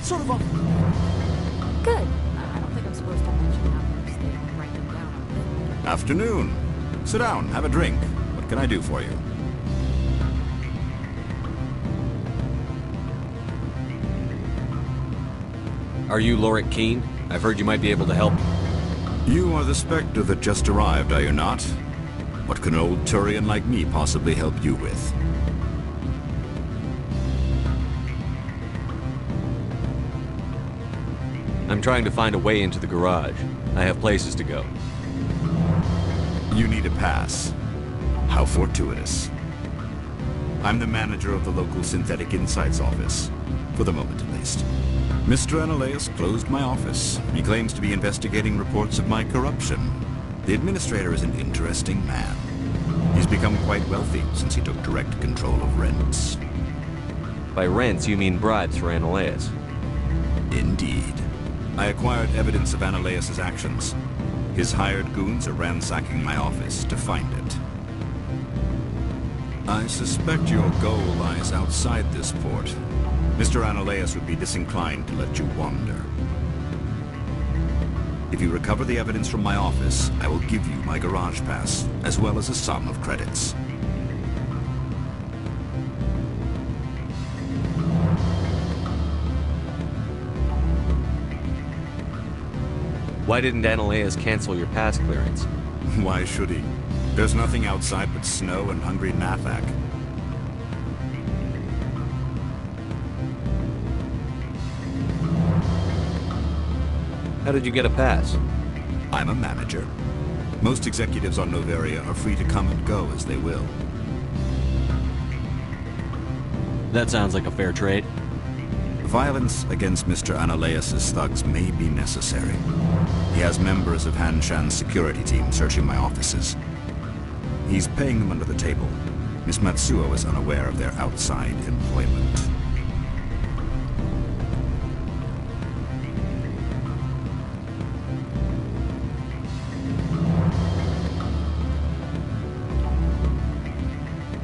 sort of off? Good. I don't think I'm supposed to mention numbers. They don't write them down on paper. Afternoon. Sit down, have a drink. What can I do for you? Are you Lorik Keene? I've heard you might be able to help me. You are the Spectre that just arrived, are you not? What can an old Turian like me possibly help you with? I'm trying to find a way into the garage. I have places to go. You need a pass. How fortuitous. I'm the manager of the local Synthetic Insights office. For the moment, at least. Mr. Analaeus closed my office. He claims to be investigating reports of my corruption. The administrator is an interesting man. He's become quite wealthy since he took direct control of rents. By rents, you mean bribes for Analaeus? Indeed. I acquired evidence of Analaeus' actions. His hired goons are ransacking my office to find it. I suspect your goal lies outside this port. Mr. Analaeus would be disinclined to let you wander. If you recover the evidence from my office, I will give you my garage pass, as well as a sum of credits. Why didn't Analaeus cancel your pass clearance? Why should he? There's nothing outside but snow and hungry Nathak. How did you get a pass? I'm a manager. Most executives on Noveria are free to come and go as they will. That sounds like a fair trade. Violence against Mr. Analaeus' thugs may be necessary. He has members of Han Shan's security team searching my offices. He's paying them under the table. Miss Matsuo is unaware of their outside employment.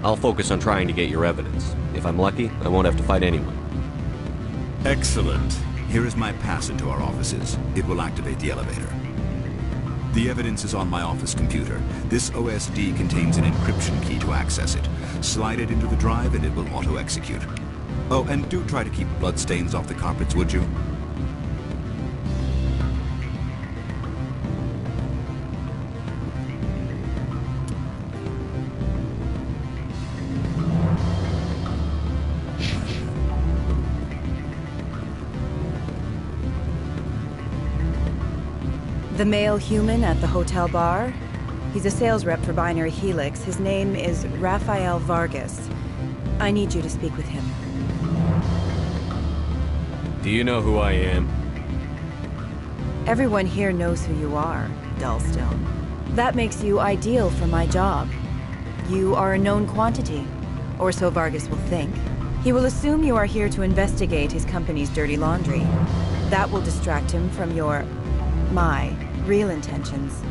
I'll focus on trying to get your evidence. If I'm lucky, I won't have to fight anyone. Excellent. Here is my pass into our offices. It will activate the elevator. The evidence is on my office computer. This OSD contains an encryption key to access it. Slide it into the drive and it will auto-execute. Oh, and do try to keep bloodstains off the carpets, would you? The male human at the hotel bar? He's a sales rep for Binary Helix. His name is Rafael Vargas. I need you to speak with him. Do you know who I am? Everyone here knows who you are, Dullstone. That makes you ideal for my job. You are a known quantity, or so Vargas will think. He will assume you are here to investigate his company's dirty laundry. That will distract him from my real intentions.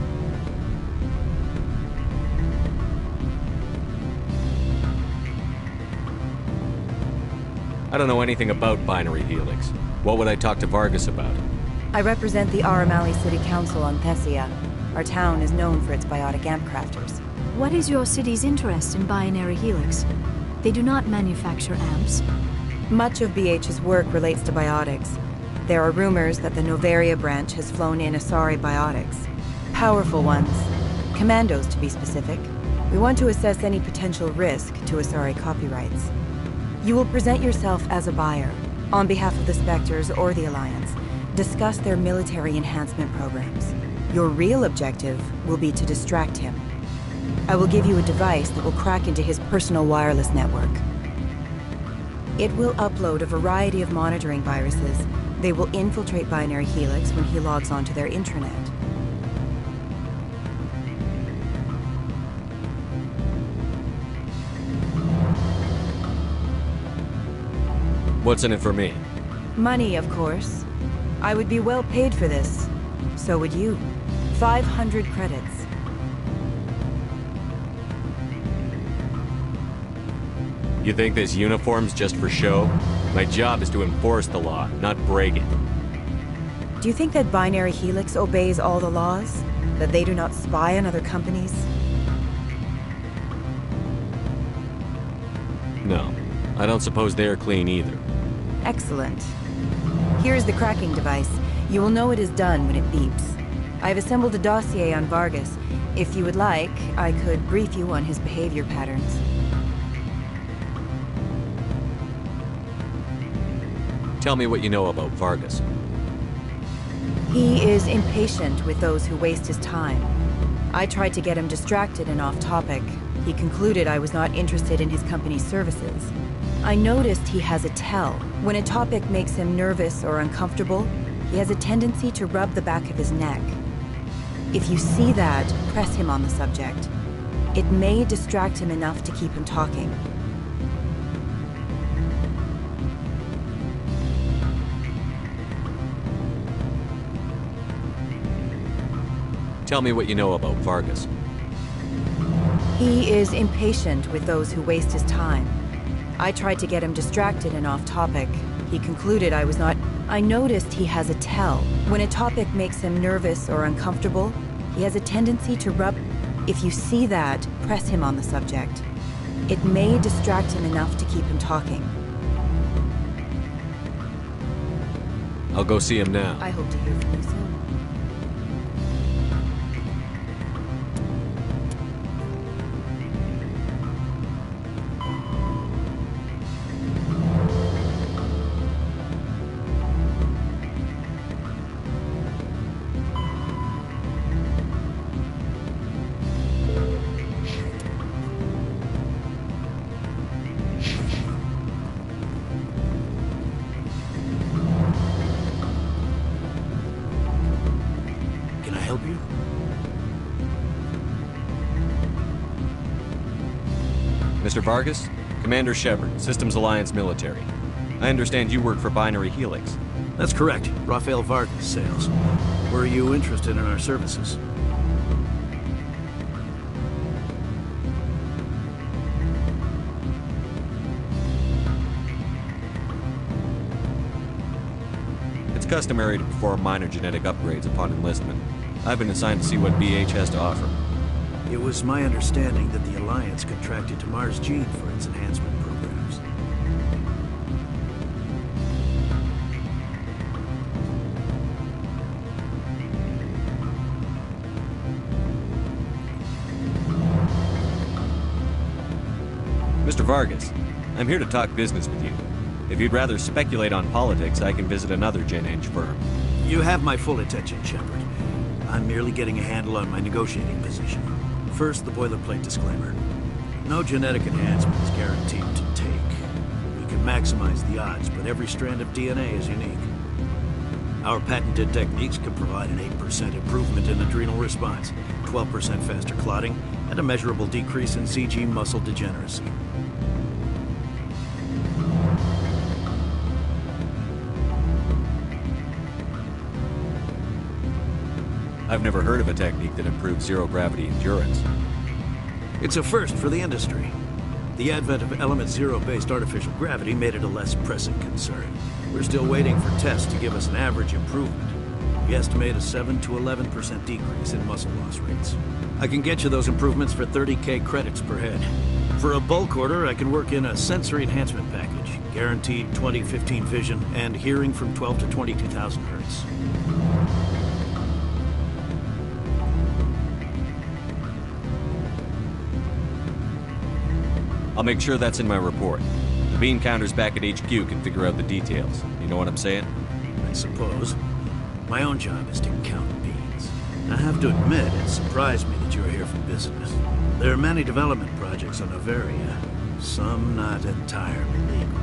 I don't know anything about Binary Helix. What would I talk to Vargas about? I represent the Aramali City Council on Thessia. Our town is known for its biotic amp crafters. What is your city's interest in Binary Helix? They do not manufacture amps. Much of BH's work relates to biotics. There are rumors that the Noveria branch has flown in Asari biotics. Powerful ones. Commandos, to be specific. We want to assess any potential risk to Asari copyrights. You will present yourself as a buyer, on behalf of the Spectres or the Alliance. Discuss their military enhancement programs. Your real objective will be to distract him. I will give you a device that will crack into his personal wireless network. It will upload a variety of monitoring viruses. They will infiltrate Binary Helix when he logs onto their intranet. What's in it for me? Money, of course. I would be well paid for this. So would you. 500 credits. You think this uniform's just for show? My job is to enforce the law, not break it. Do you think that Binary Helix obeys all the laws? That they do not spy on other companies? No, I don't suppose they're clean either. Excellent. Here's the cracking device. You will know it is done when it beeps. I've assembled a dossier on Vargas. If you would like, I could brief you on his behavior patterns. Tell me what you know about Vargas. He is impatient with those who waste his time. I tried to get him distracted and off topic. He concluded I was not interested in his company's services. I noticed he has a tell. When a topic makes him nervous or uncomfortable, he has a tendency to rub the back of his neck. If you see that, press him on the subject. It may distract him enough to keep him talking. Tell me what you know about Vargas. He is impatient with those who waste his time. I tried to get him distracted and off topic. He concluded I was not... I noticed he has a tell. When a topic makes him nervous or uncomfortable, he has a tendency to rub... If you see that, press him on the subject. It may distract him enough to keep him talking. I'll go see him now. I hope to hear from you soon. Mr. Vargas? Commander Shepard, Systems Alliance Military. I understand you work for Binary Helix. That's correct. Rafael Vargas, sales. Were you interested in our services? It's customary to perform minor genetic upgrades upon enlistment. I've been assigned to see what BH has to offer. It was my understanding that the Alliance contracted to Mars Gene for its enhancement programs. Mr. Vargas, I'm here to talk business with you. If you'd rather speculate on politics, I can visit another Gen Eng firm. You have my full attention, Shepard. I'm merely getting a handle on my negotiating position. First, the boilerplate disclaimer. No genetic enhancement is guaranteed to take. We can maximize the odds, but every strand of DNA is unique. Our patented techniques can provide an 8% improvement in adrenal response, 12% faster clotting, and a measurable decrease in CG muscle degeneracy. I've never heard of a technique that improves zero-gravity endurance. It's a first for the industry. The advent of element zero-based artificial gravity made it a less pressing concern. We're still waiting for tests to give us an average improvement. We estimate a 7 to 11% decrease in muscle loss rates. I can get you those improvements for 30K credits per head. For a bulk order, I can work in a sensory enhancement package, guaranteed 20/15 vision, and hearing from 12 to 22,000 hertz. I'll make sure that's in my report. The bean counters back at HQ can figure out the details. You know what I'm saying? I suppose. My own job is to count beans. I have to admit, it surprised me that you are here for business. There are many development projects on Novaria, some not entirely legal.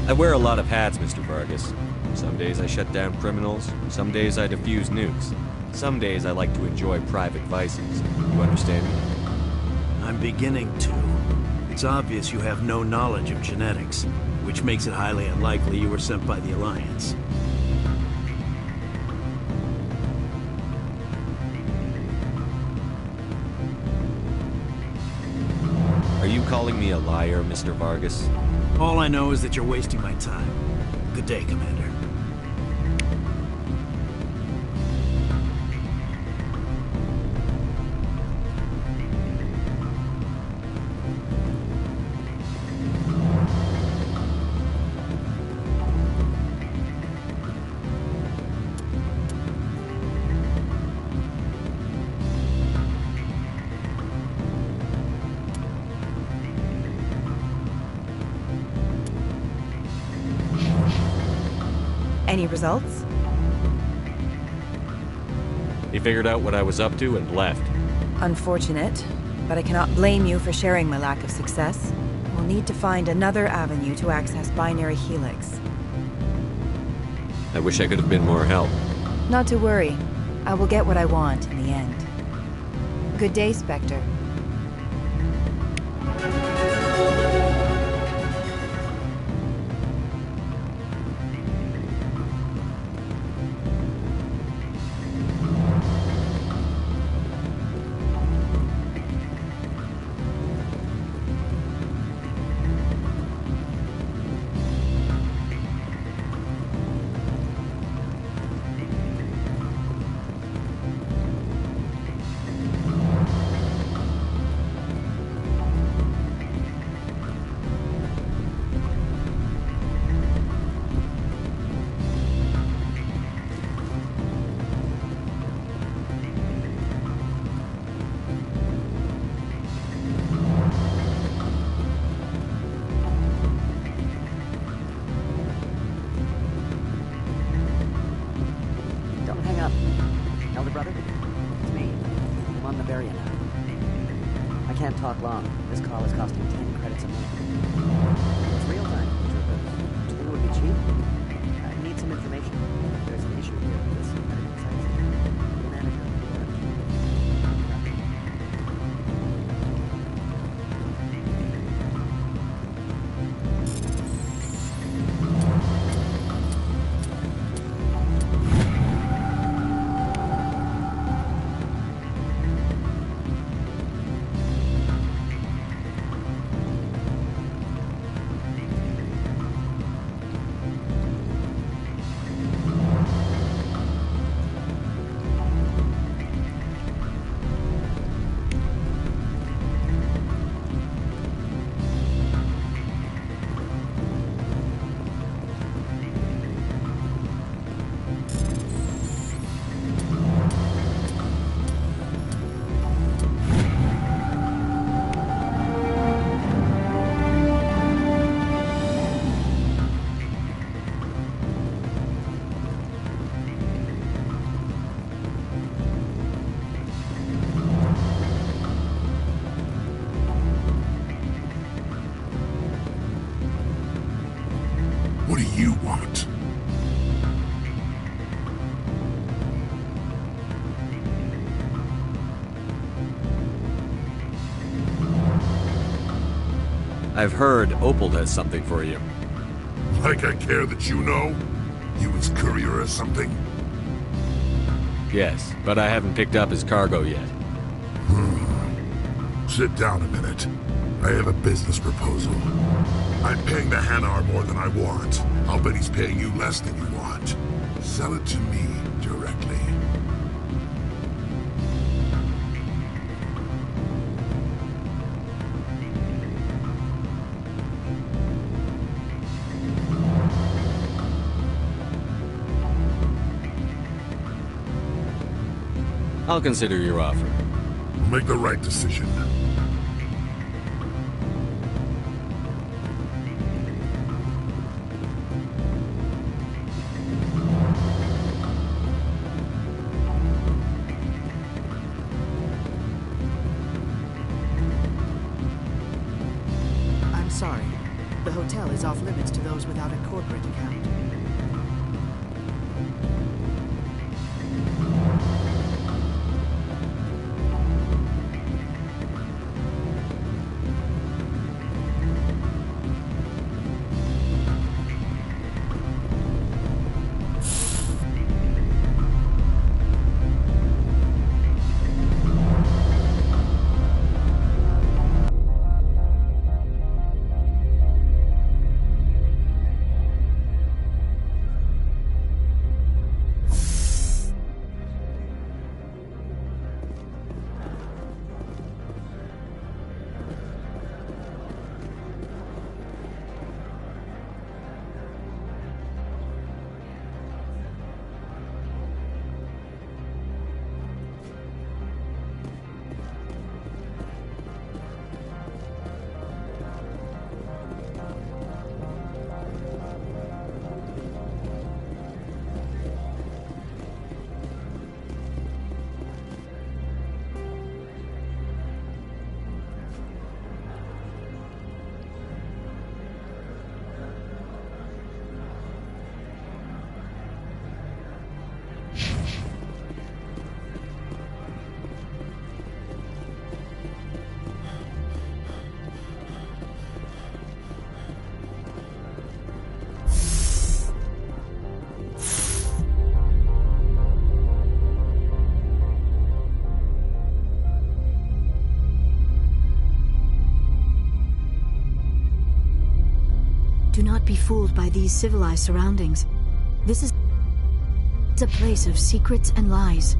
I wear a lot of hats, Mr. Vargas. Some days I shut down criminals, some days I defuse nukes. Some days I like to enjoy private vices. You understand me? I'm beginning to. It's obvious you have no knowledge of genetics, which makes it highly unlikely you were sent by the Alliance. Are you calling me a liar, Mr. Vargas? All I know is that you're wasting my time. Good day, Commander. Any results? He figured out what I was up to and left. Unfortunate, but I cannot blame you for sharing my lack of success. We'll need to find another avenue to access Binary Helix. I wish I could have been more help. Not to worry. I will get what I want in the end. Good day, Spectre. Don't hang up. Elder brother? It's me. I'm on Bavaria now. I can't talk long. This call is costing 10 credits a minute. It's real time. Do you think it would be cheap? I need some information. There's an issue here with this synthetic insights. The manager of the work. What do you want? I've heard Opal has something for you. Like I care that you know? You his courier or something? Yes, but I haven't picked up his cargo yet. Sit down a minute. I have a business proposal. I'm paying the Hanar more than I want. I'll bet he's paying you less than you want. Sell it to me directly. I'll consider your offer. Make the right decision. I'm sorry. The hotel is off limits to those without a corporate account. not be fooled by these civilized surroundings. This is a place of secrets and lies.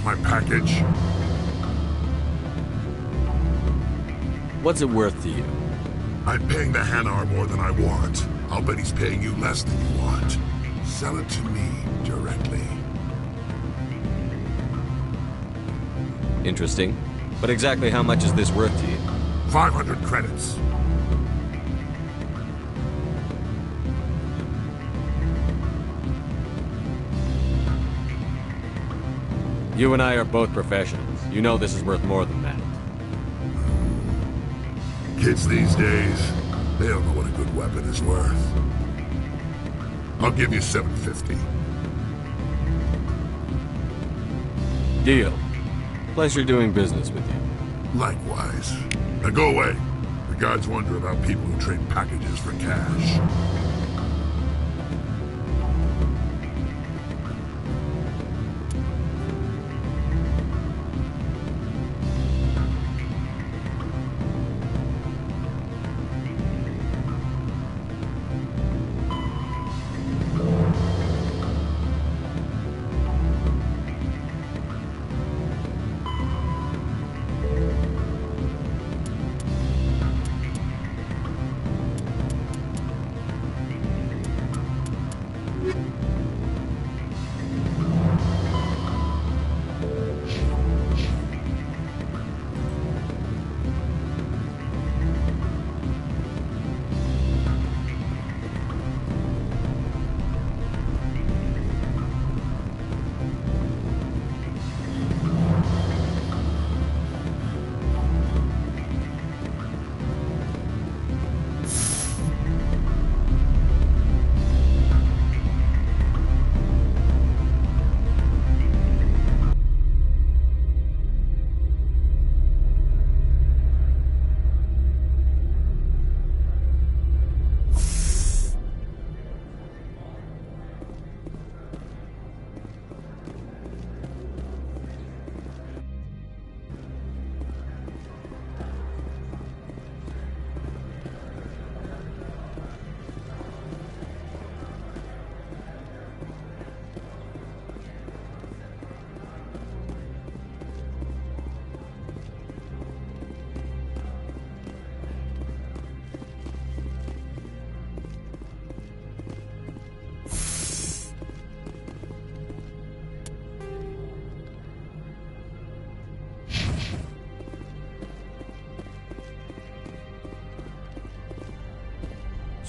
My package. What's it worth to you? I'm paying the Hanar more than I want. I'll bet he's paying you less than you want. Sell it to me directly. Interesting. But exactly how much is this worth to you? 500 credits. You and I are both professionals. You know this is worth more than that. Kids these days, they don't know what a good weapon is worth. I'll give you 750. Deal. Pleasure doing business with you. Likewise. Now go away. The guards wonder about people who trade packages for cash.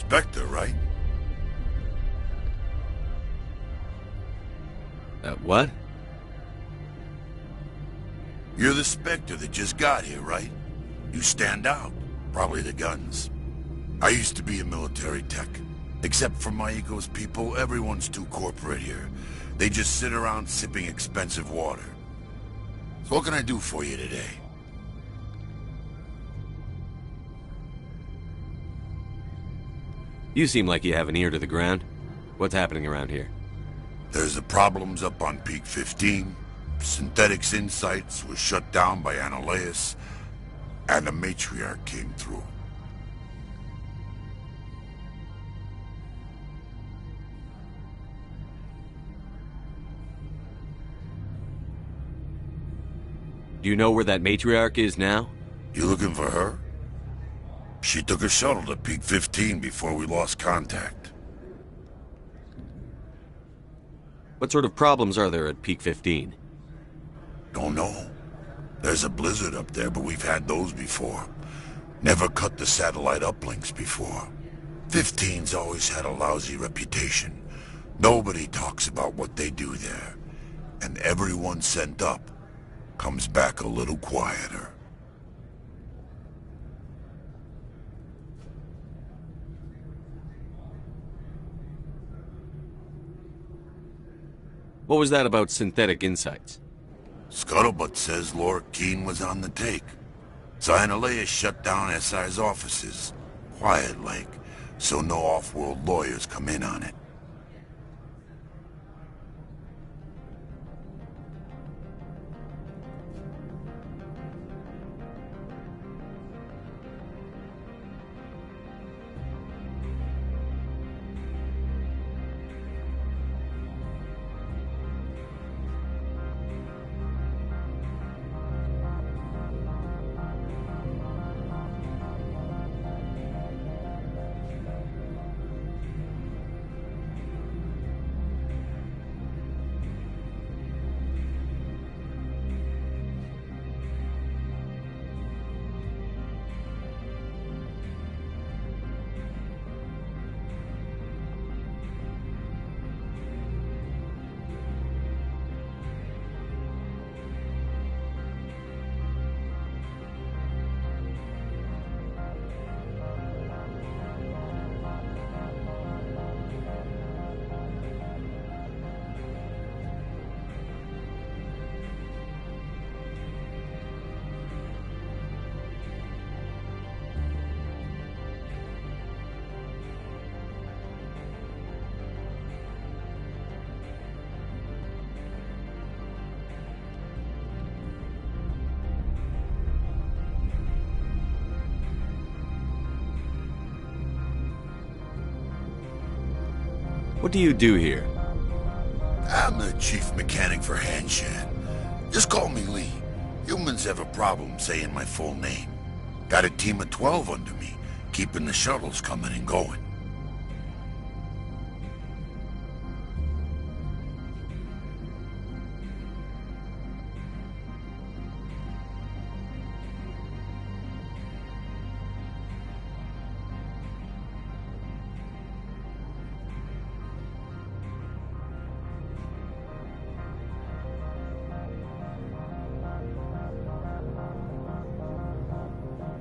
Spectre, right? What? You're the Spectre that just got here, right? You stand out. Probably the guns. I used to be a military tech. Except for Maiko's people, everyone's too corporate here. They just sit around sipping expensive water. So what can I do for you today? You seem like you have an ear to the ground. What's happening around here? There's the problems up on Peak 15. Synthetics Insights was shut down by Annihilus, and the Matriarch came through. Do you know where that matriarch is now? You looking for her? She took a shuttle to Peak 15 before we lost contact. What sort of problems are there at Peak 15? Don't know. There's a blizzard up there, but we've had those before. Never cut the satellite uplinks before. 15's always had a lousy reputation. Nobody talks about what they do there. And everyone sent up comes back a little quieter. What was that about Synthetic Insights? Scuttlebutt says Laura Keene was on the take. So Annihilus shut down SI's offices. Quiet-like, so no off-world lawyers come in on it. What do you do here? I'm the chief mechanic for Hanshan. Just call me Lee. Humans have a problem saying my full name. Got a team of 12 under me, keeping the shuttles coming and going.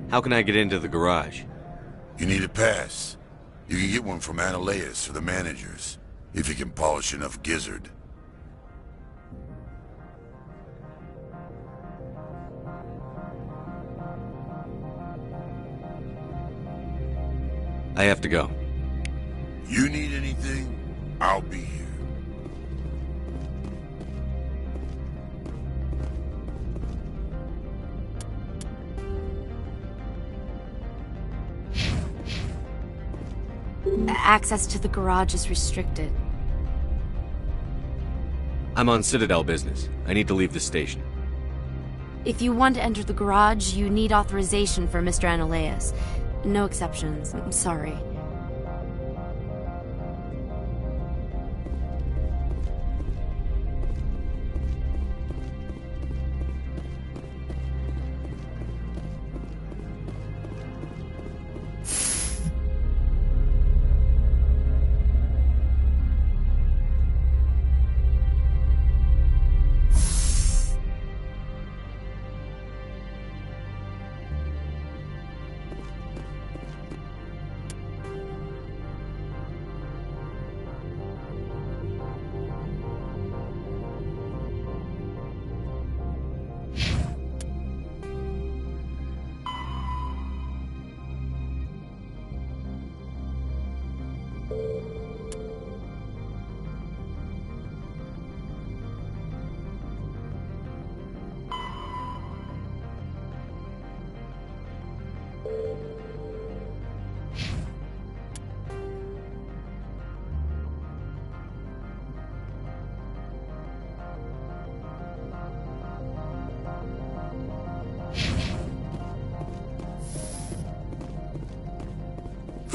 How can I get into the garage? You need a pass. You can get one from Annihilus or the managers, if you can polish enough gizzard. I have to go. You need anything, I'll be here. Access to the garage is restricted. I'm on Citadel business. I need to leave the station. If you want to enter the garage, you need authorization for Mr. Annihilus. No exceptions. I'm sorry.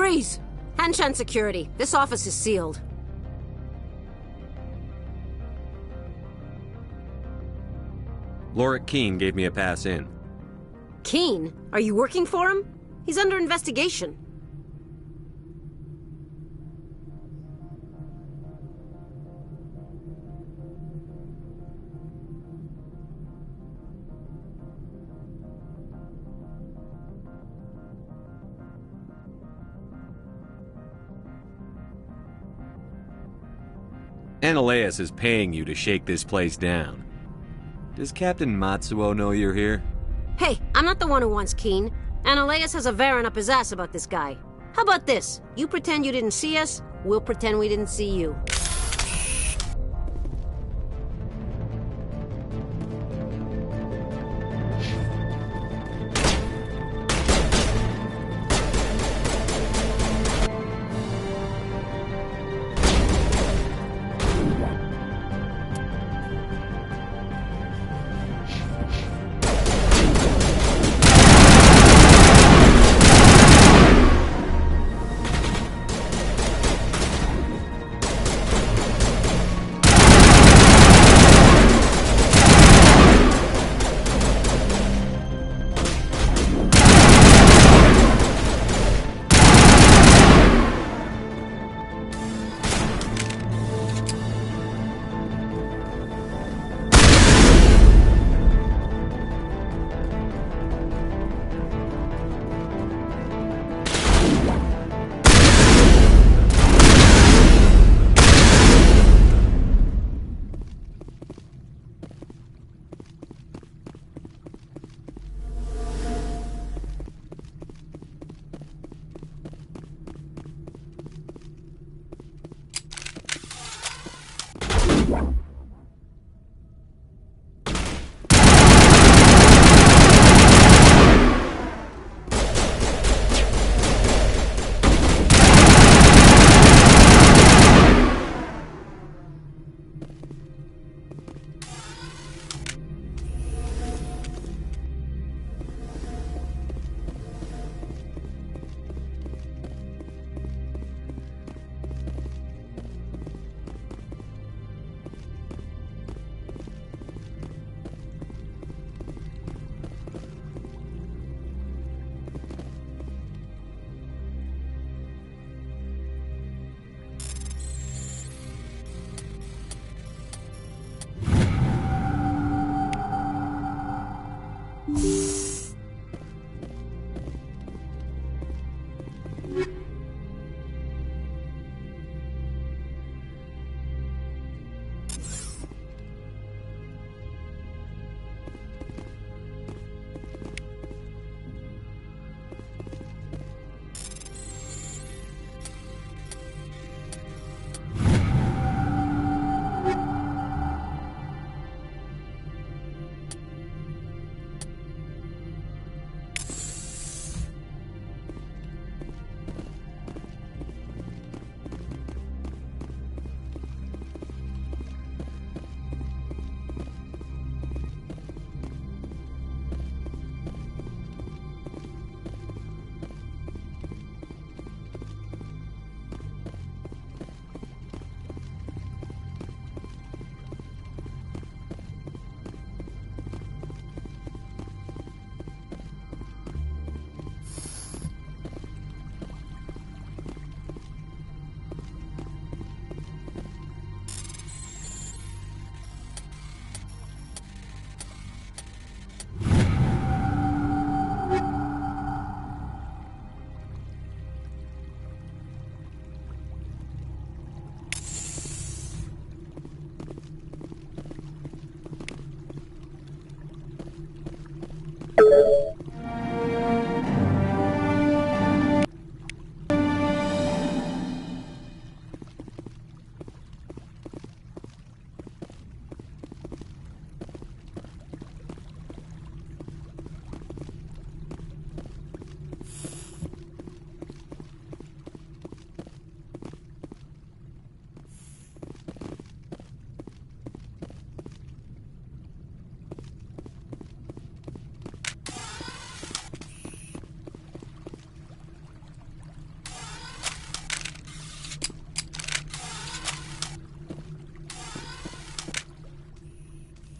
Freeze! Hanshan security. This office is sealed. Lorik Keene gave me a pass in. Keene? Are you working for him? He's under investigation. Analeus is paying you to shake this place down. Does Captain Matsuo know you're here? Hey, I'm not the one who wants Keene. Analeus has a Varen up his ass about this guy. How about this? You pretend you didn't see us, we'll pretend we didn't see you.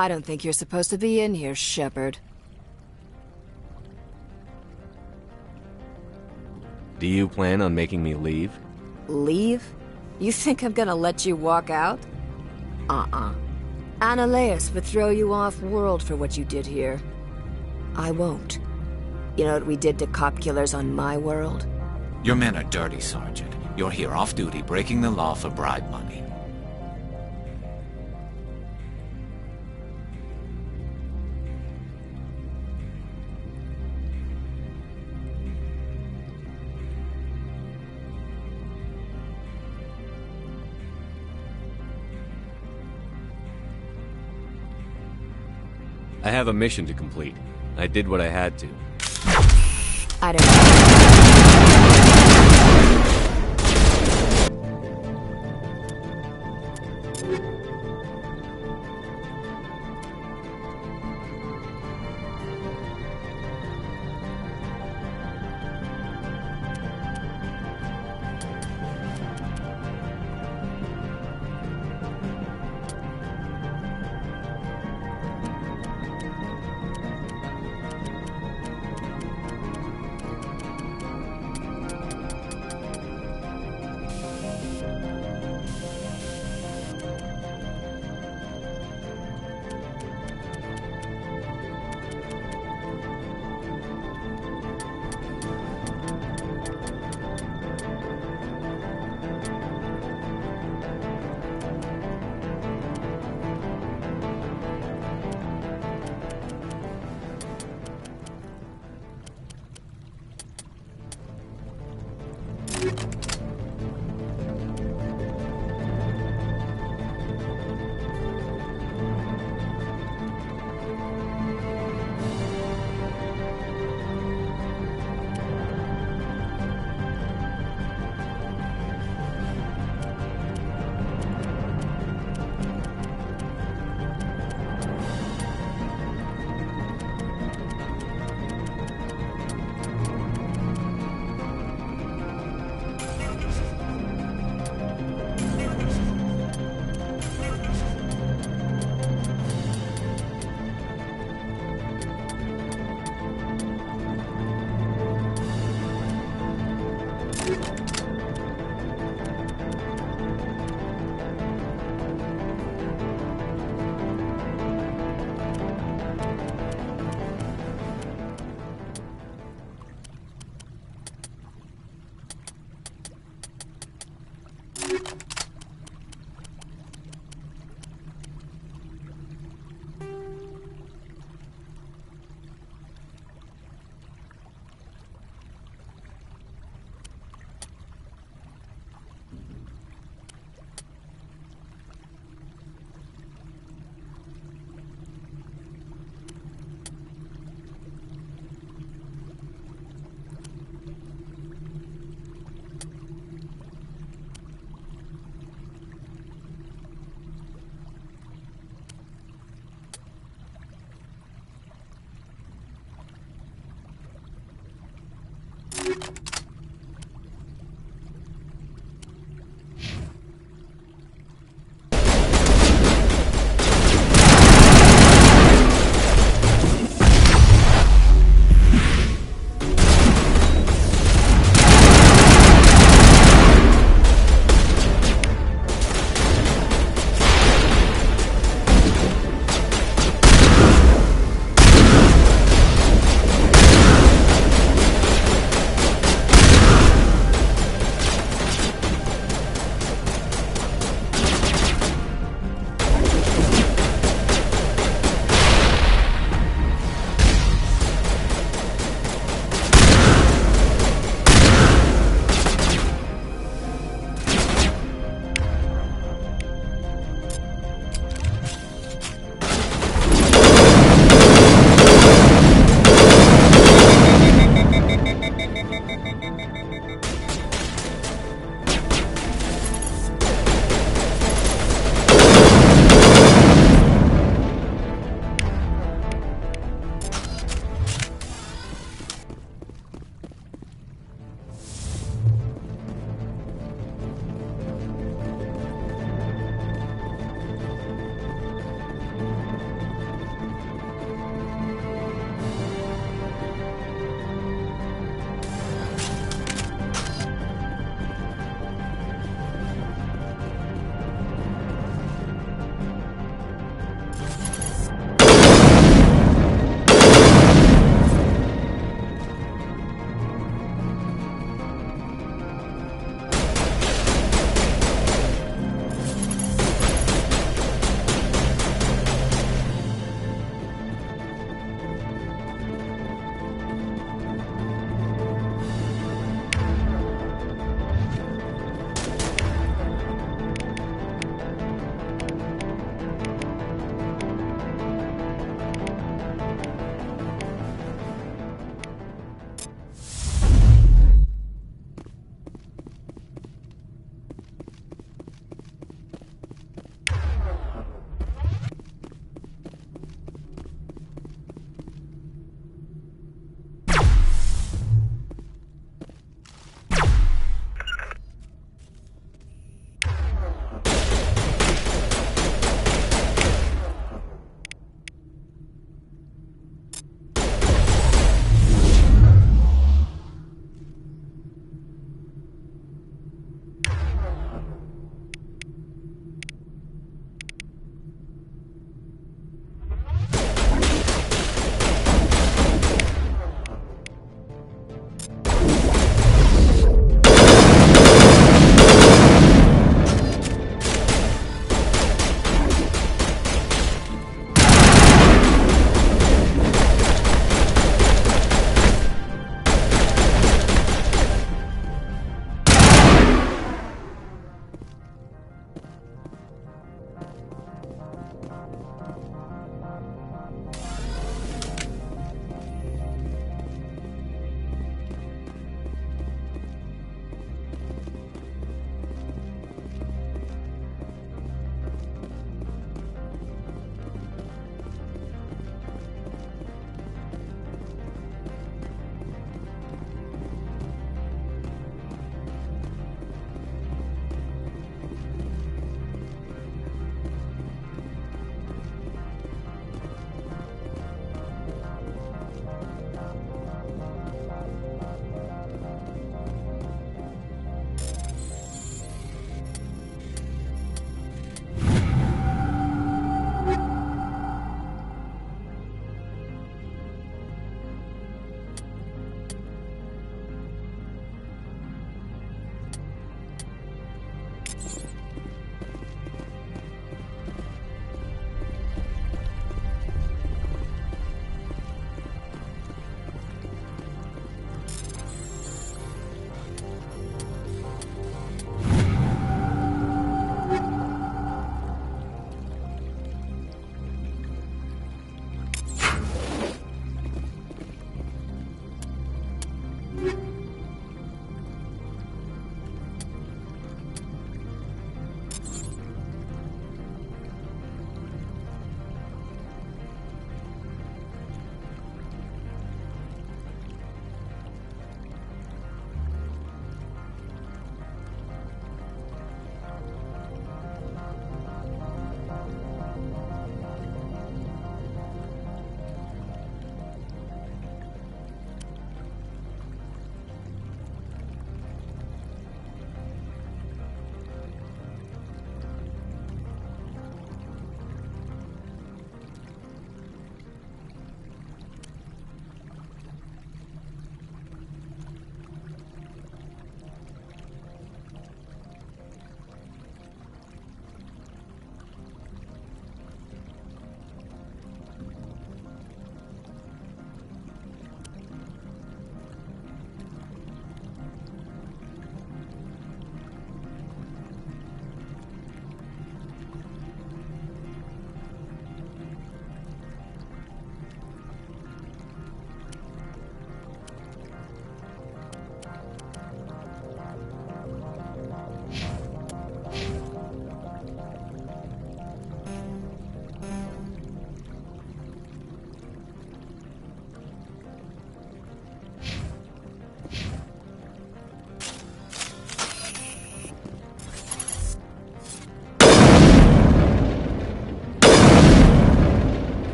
I don't think you're supposed to be in here, Shepard. Do you plan on making me leave? Leave? You think I'm gonna let you walk out? Ananias would throw you off-world for what you did here. I won't. You know what we did to cop killers on my world? Your men are dirty, Sergeant. You're here off-duty, breaking the law for bribe money. I have a mission to complete. I did what I had to. I don't know.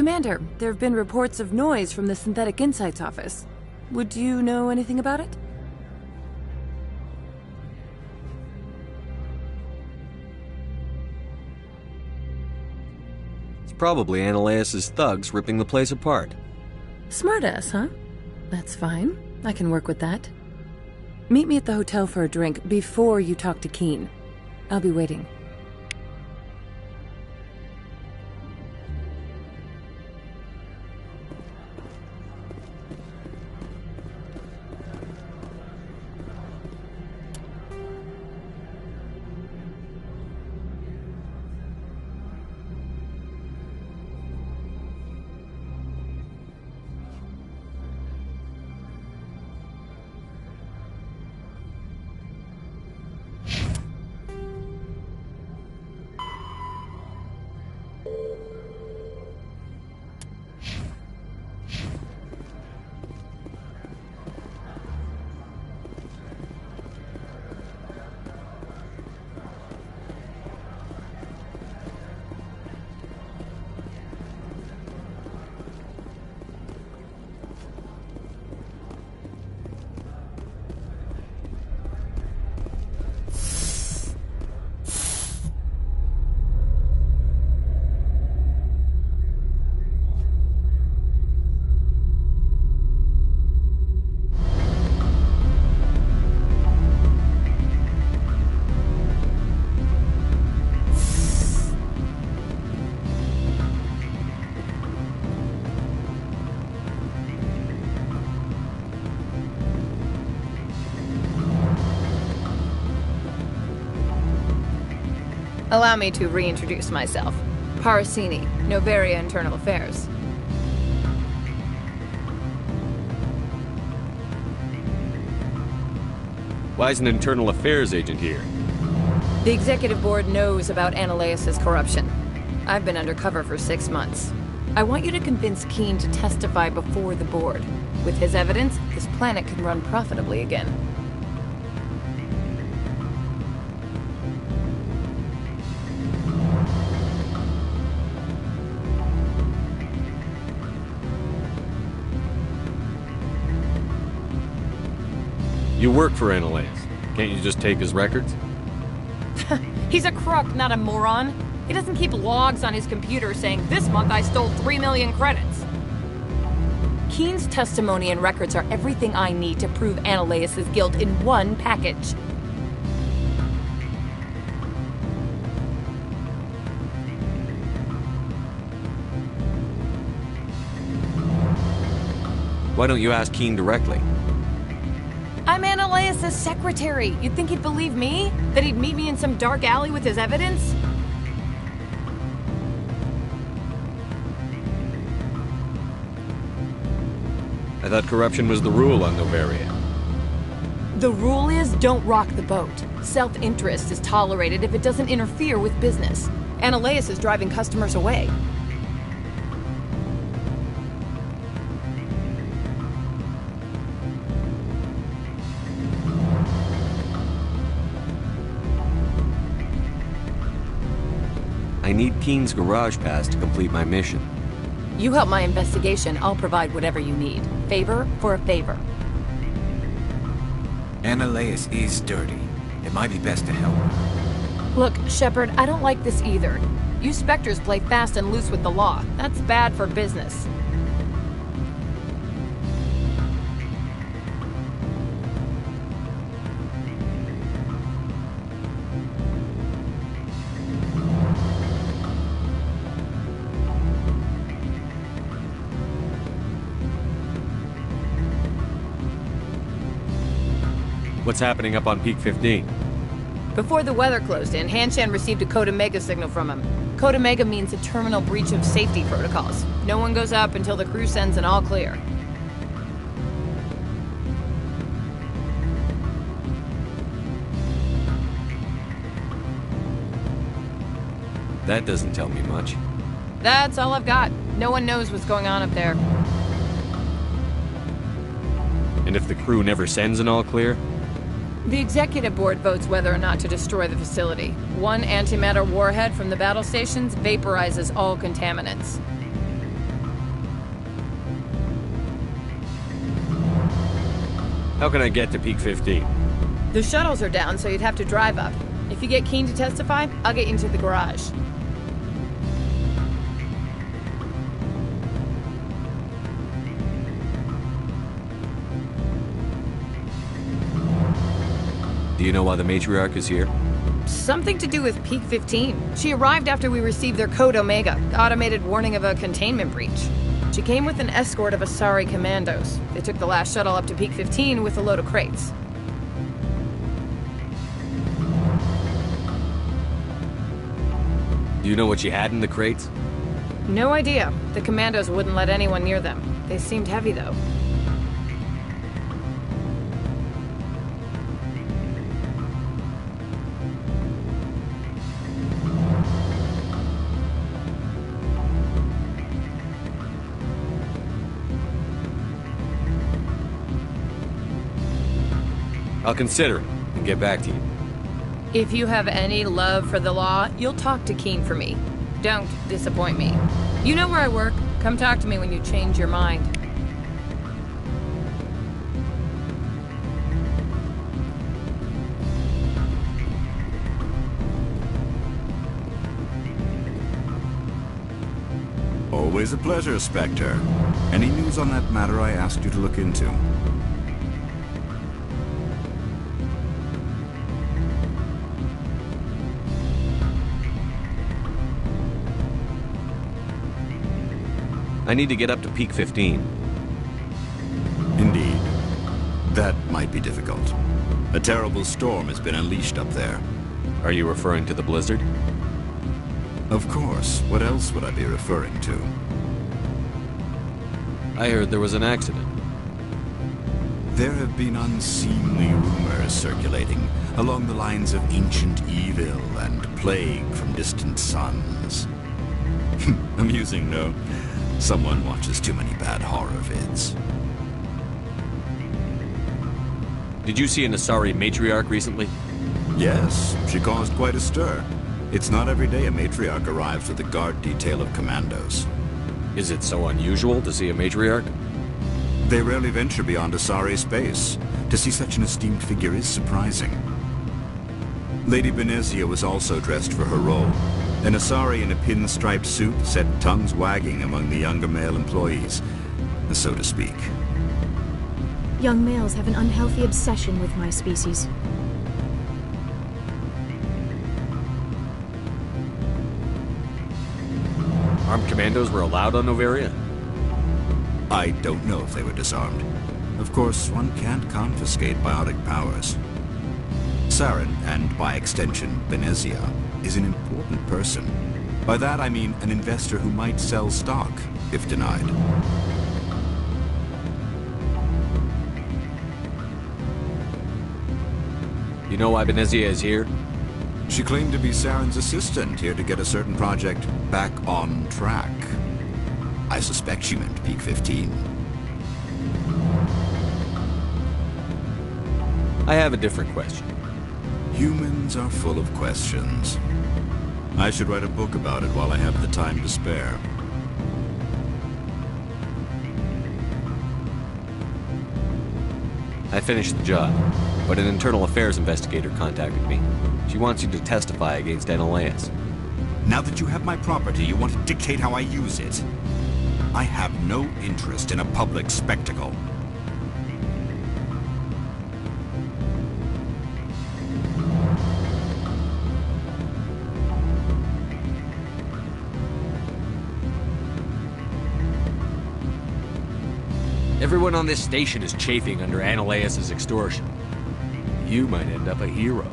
Commander, there have been reports of noise from the Synthetic Insights office. Would you know anything about it? It's probably Ananias' thugs ripping the place apart. Smartass, huh? That's fine. I can work with that. Meet me at the hotel for a drink before you talk to Keen. I'll be waiting. Allow me to reintroduce myself. Parasini, Novaria Internal Affairs. Why is an internal affairs agent here? The executive board knows about Ananias' corruption. I've been undercover for 6 months. I want you to convince Keen to testify before the board. With his evidence, this planet can run profitably again. You work for Ananias. Can't you just take his records? He's a crook, not a moron. He doesn't keep logs on his computer saying, "This month I stole 3 million credits." Keen's testimony and records are everything I need to prove Ananias' guilt in one package. Why don't you ask Keen directly? I'm Ananias' secretary. You'd think he'd believe me? That he'd meet me in some dark alley with his evidence? I thought corruption was the rule on Novaria. The rule is don't rock the boat. Self-interest is tolerated if it doesn't interfere with business. Ananias is driving customers away. I need Keen's garage pass to complete my mission. You help my investigation, I'll provide whatever you need. Favor for a favor. Ananias is dirty. It might be best to help her. Look, Shepard, I don't like this either. You Spectres play fast and loose with the law. That's bad for business. What's happening up on Peak 15? Before the weather closed in, Hanshan received a Code Omega signal from him. Code Omega means a terminal breach of safety protocols. No one goes up until the crew sends an all clear. That doesn't tell me much. That's all I've got. No one knows what's going on up there. And if the crew never sends an all clear? The executive board votes whether or not to destroy the facility. One antimatter warhead from the battle stations vaporizes all contaminants. How can I get to Peak 15? The shuttles are down, so you'd have to drive up. If you get Keen to testify, I'll get you into the garage. Do you know why the matriarch is here? Something to do with Peak 15. She arrived after we received their Code Omega, automated warning of a containment breach. She came with an escort of Asari commandos. They took the last shuttle up to Peak 15 with a load of crates. Do you know what she had in the crates? No idea. The commandos wouldn't let anyone near them. They seemed heavy, though. I'll consider it and get back to you. If you have any love for the law, you'll talk to Keen for me. Don't disappoint me. You know where I work. Come talk to me when you change your mind. Always a pleasure, Spectre. Any news on that matter I asked you to look into? I need to get up to Peak 15. Indeed. That might be difficult. A terrible storm has been unleashed up there. Are you referring to the blizzard? Of course. What else would I be referring to? I heard there was an accident. There have been unseemly rumors circulating along the lines of ancient evil and plague from distant suns. Amusing, no? Someone watches too many bad horror vids. Did you see an Asari matriarch recently? Yes, she caused quite a stir. It's not every day a matriarch arrives with a guard detail of commandos. Is it so unusual to see a matriarch? They rarely venture beyond Asari space. To see such an esteemed figure is surprising. Lady Benezia was also dressed for her role. An Asari in a pinstriped suit set tongues wagging among the younger male employees, so to speak. Young males have an unhealthy obsession with my species. Armed commandos were allowed on Noveria? I don't know if they were disarmed. Of course, one can't confiscate biotic powers. Saren, and by extension, Benezia, is an important person. By that I mean an investor who might sell stock, if denied. You know why Benezia is here? She claimed to be Saren's assistant, here to get a certain project back on track. I suspect she meant Peak 15. I have a different question. Humans are full of questions. I should write a book about it while I have the time to spare. I finished the job, but an internal affairs investigator contacted me. She wants you to testify against Analeus. Now that you have my property, you want to dictate how I use it. I have no interest in a public spectacle. Everyone on this station is chafing under Analeus' extortion. You might end up a hero.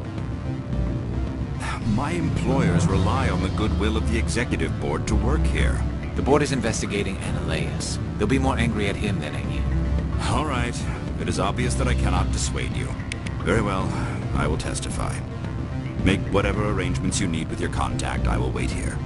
My employers rely on the goodwill of the executive board to work here. The board is investigating Analeus. They'll be more angry at him than at you. All right. It is obvious that I cannot dissuade you. Very well. I will testify. Make whatever arrangements you need with your contact. I will wait here.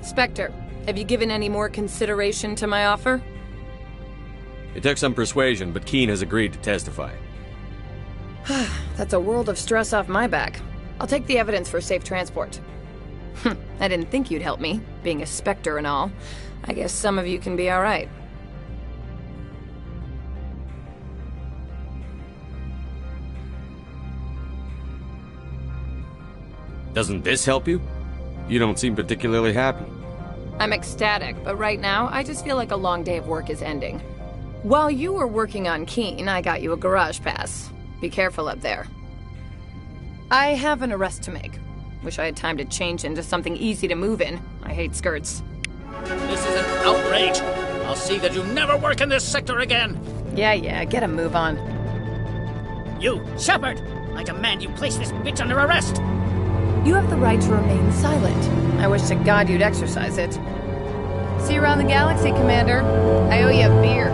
Spectre, have you given any more consideration to my offer? It took some persuasion, but Keen has agreed to testify. That's a world of stress off my back. I'll take the evidence for safe transport. I didn't think you'd help me, being a Spectre and all. I guess some of you can be alright. Doesn't this help you? You don't seem particularly happy. I'm ecstatic, but right now, I just feel like a long day of work is ending. While you were working on Keen, I got you a garage pass. Be careful up there. I have an arrest to make. Wish I had time to change into something easy to move in. I hate skirts. This is an outrage. I'll see that you never work in this sector again. Yeah, get a move on. You, Shepard! I demand you place this bitch under arrest! You have the right to remain silent. I wish to God you'd exercise it. See you around the galaxy, Commander. I owe you a beer.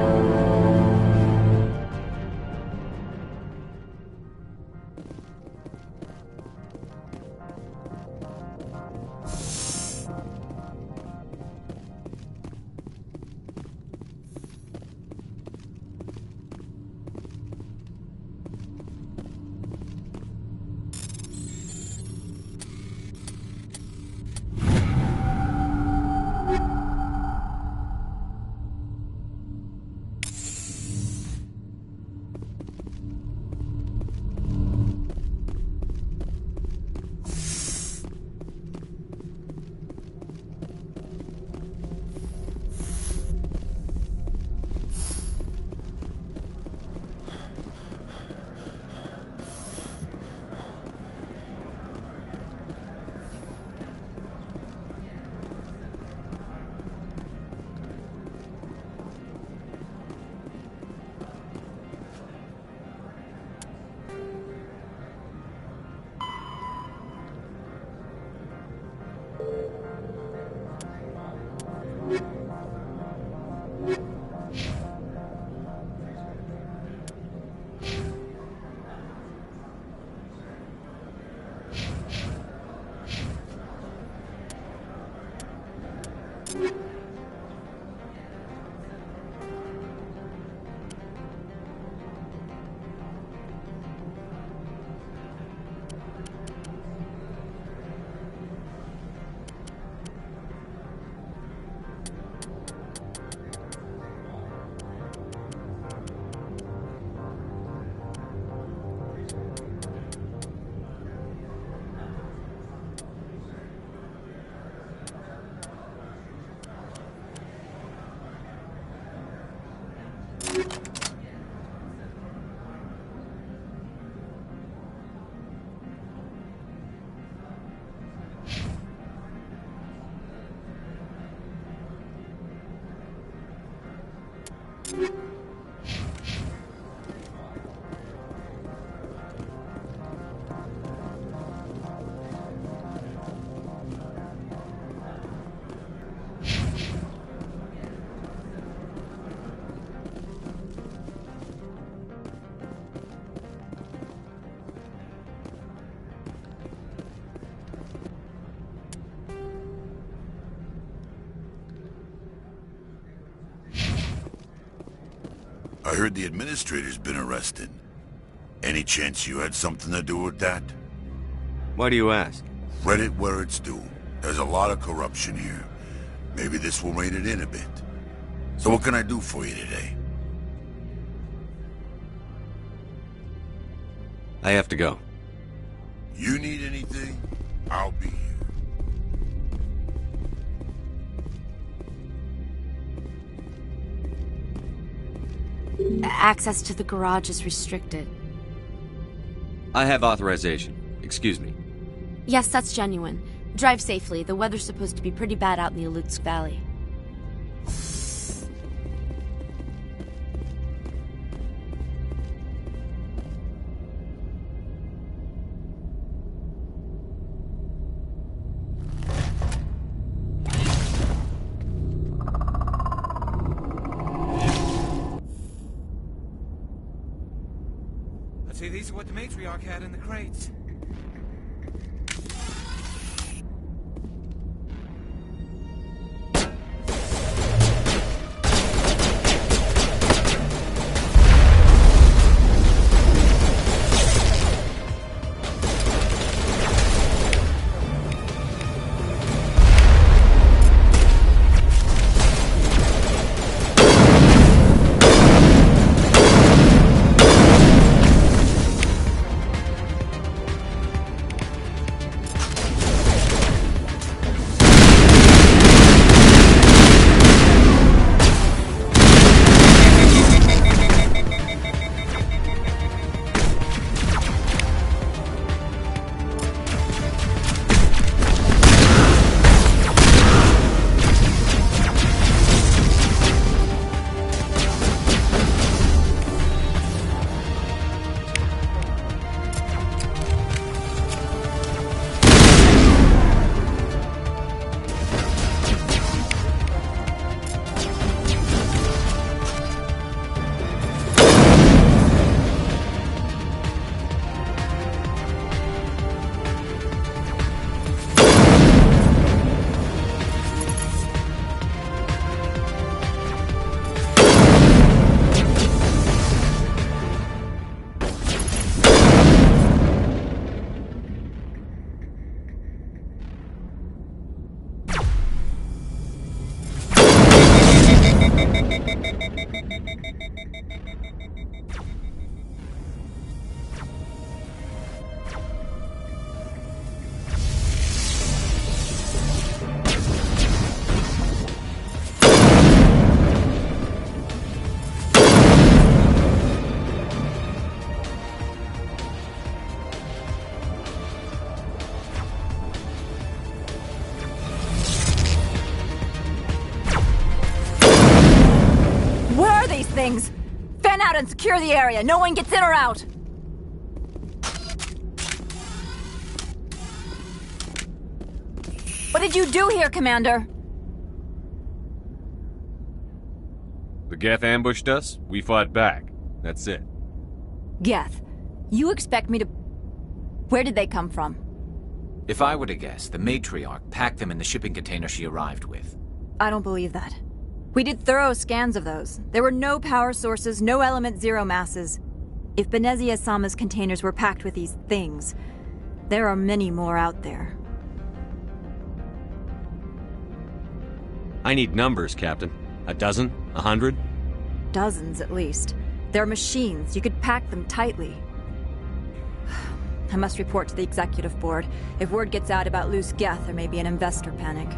I heard the administrator's been arrested. Any chance you had something to do with that? Why do you ask? Credit where it's due. There's a lot of corruption here. Maybe this will rein it in a bit. So what can I do for you today? I have to go. You need anything? I'll be here. Access to the garage is restricted. I have authorization. Excuse me. Yes, that's genuine. Drive safely. The weather's supposed to be pretty bad out in the Alutsk Valley. See, these are what the matriarch had in the crates. things! Fan out and secure the area! No one gets in or out! What did you do here, Commander? The Geth ambushed us, we fought back. That's it. Geth, you expect me to... Where did they come from? If I were to guess, the matriarch packed them in the shipping container she arrived with. I don't believe that. We did thorough scans of those. There were no power sources, no element zero masses. If Benezia-sama's containers were packed with these things, there are many more out there. I need numbers, Captain. A dozen? 100? Dozens, at least. They're machines. You could pack them tightly. I must report to the executive board. If word gets out about loose Geth, there may be an investor panic.